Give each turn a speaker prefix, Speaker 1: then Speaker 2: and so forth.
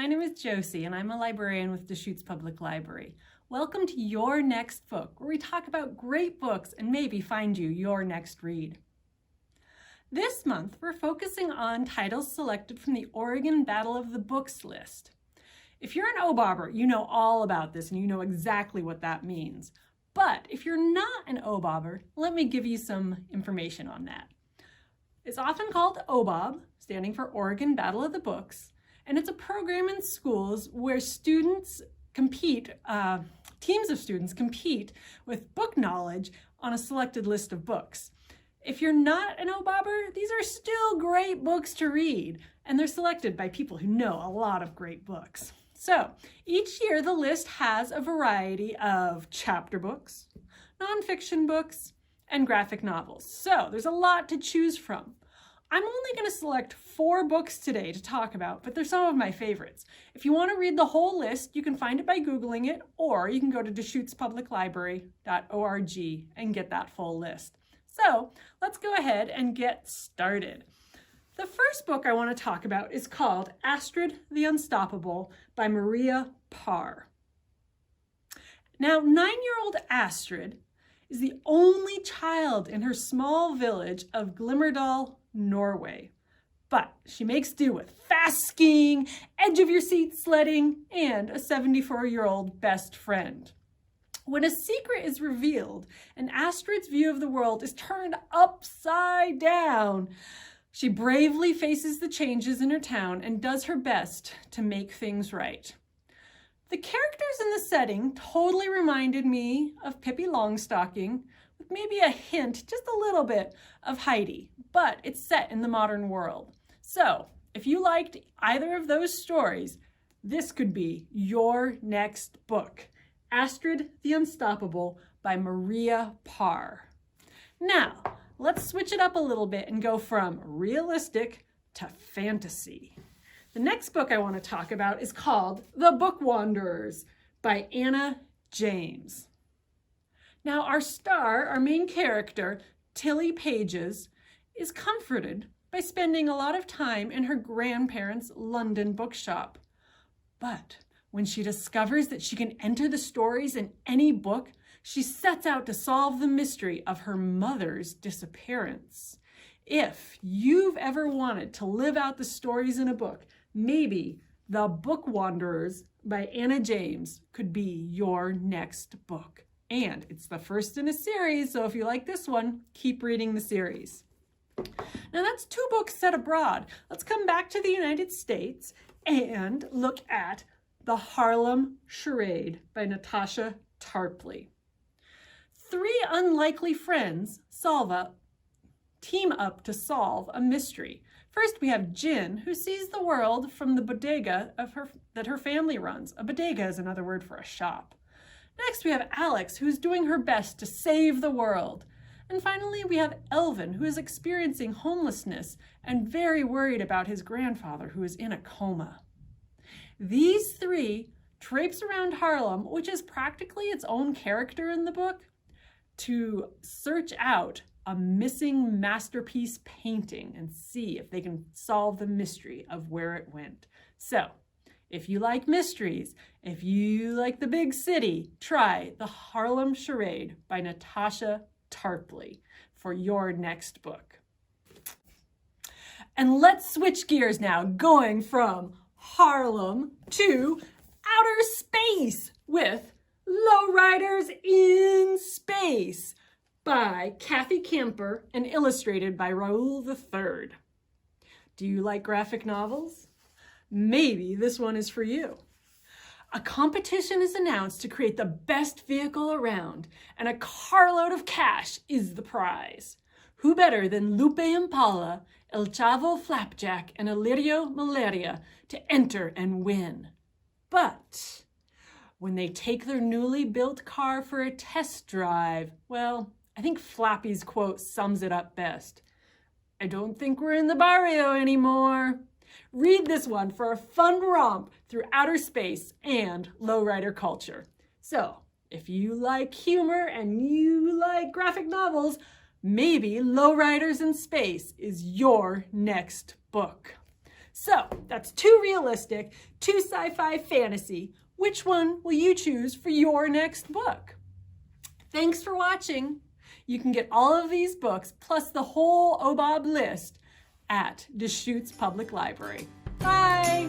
Speaker 1: My name is Josie and I'm a librarian with Deschutes Public Library. Welcome to Your Next Book, where we talk about great books and maybe find you your next read. This month, we're focusing on titles selected from the Oregon Battle of the Books list. If you're an OBOBer, you know all about this and you know exactly what that means. But if you're not an OBOBer, let me give you some information on that. It's often called OBOB, standing for Oregon Battle of the Books, and it's a program in schools where students compete, teams of students compete with book knowledge on a selected list of books. If you're not an OBOBer, these are still great books to read, and they're selected by people who know a lot of great books. So each year the list has a variety of chapter books, nonfiction books, and graphic novels. So there's a lot to choose from. I'm only going to select 4 books today to talk about, but they're some of my favorites. If you want to read the whole list, you can find it by Googling it, or you can go to DeschutesPublicLibrary.org and get that full list. So let's go ahead and get started. The first book I want to talk about is called Astrid the Unstoppable by Maria Parr. Now, 9-year-old Astrid is the only child in her small village of Glimmerdal, Norway. But she makes do with fast skiing, edge-of-your-seat sledding, and a 74-year-old best friend. When a secret is revealed and Astrid's view of the world is turned upside down, she bravely faces the changes in her town and does her best to make things right. The characters in the setting totally reminded me of Pippi Longstocking, with maybe a hint, just a little bit, of Heidi, but it's set in the modern world. So if you liked either of those stories, this could be your next book, Astrid the Unstoppable by Maria Parr. Now, let's switch it up a little bit and go from realistic to fantasy. The next book I want to talk about is called The Book Wanderers by Anna James. Now, our main character, Tilly Pages, is comforted by spending a lot of time in her grandparents' London bookshop. But when she discovers that she can enter the stories in any book, she sets out to solve the mystery of her mother's disappearance. If you've ever wanted to live out the stories in a book, maybe The Book Wanderers by Anna James could be your next book. And it's the first in a series, so if you like this one, keep reading the series. Now that's 2 books set abroad. Let's come back to the United States and look at The Harlem Charade by Natasha Tarpley. 3 unlikely friends team up to solve a mystery. First, we have Jin, who sees the world from the bodega that her family runs. A bodega is another word for a shop. Next, we have Alex, who's doing her best to save the world. And finally, we have Elvin, who is experiencing homelessness and very worried about his grandfather, who is in a coma. These 3 traipse around Harlem, which is practically its own character in the book, to search out a missing masterpiece painting and see if they can solve the mystery of where it went. So, if you like mysteries, if you like the big city, try The Harlem Charade by Natasha Tarpley for your next book. And let's switch gears now, going from Harlem to outer space with Lowriders in Space by Kathy Camper and illustrated by Raoul III. Do you like graphic novels? Maybe this one is for you. A competition is announced to create the best vehicle around, and a carload of cash is the prize. Who better than Lupe Impala, El Chavo Flapjack, and Illyrio Malaria to enter and win? But when they take their newly built car for a test drive, well, I think Flappy's quote sums it up best. I don't think we're in the barrio anymore. Read this one for a fun romp through outer space and lowrider culture. So, if you like humor and you like graphic novels, maybe Lowriders in Space is your next book. So that's too realistic, too sci-fi fantasy. Which one will you choose for your next book? Thanks for watching. You can get all of these books plus the whole OBOB list at Deschutes Public Library. Bye!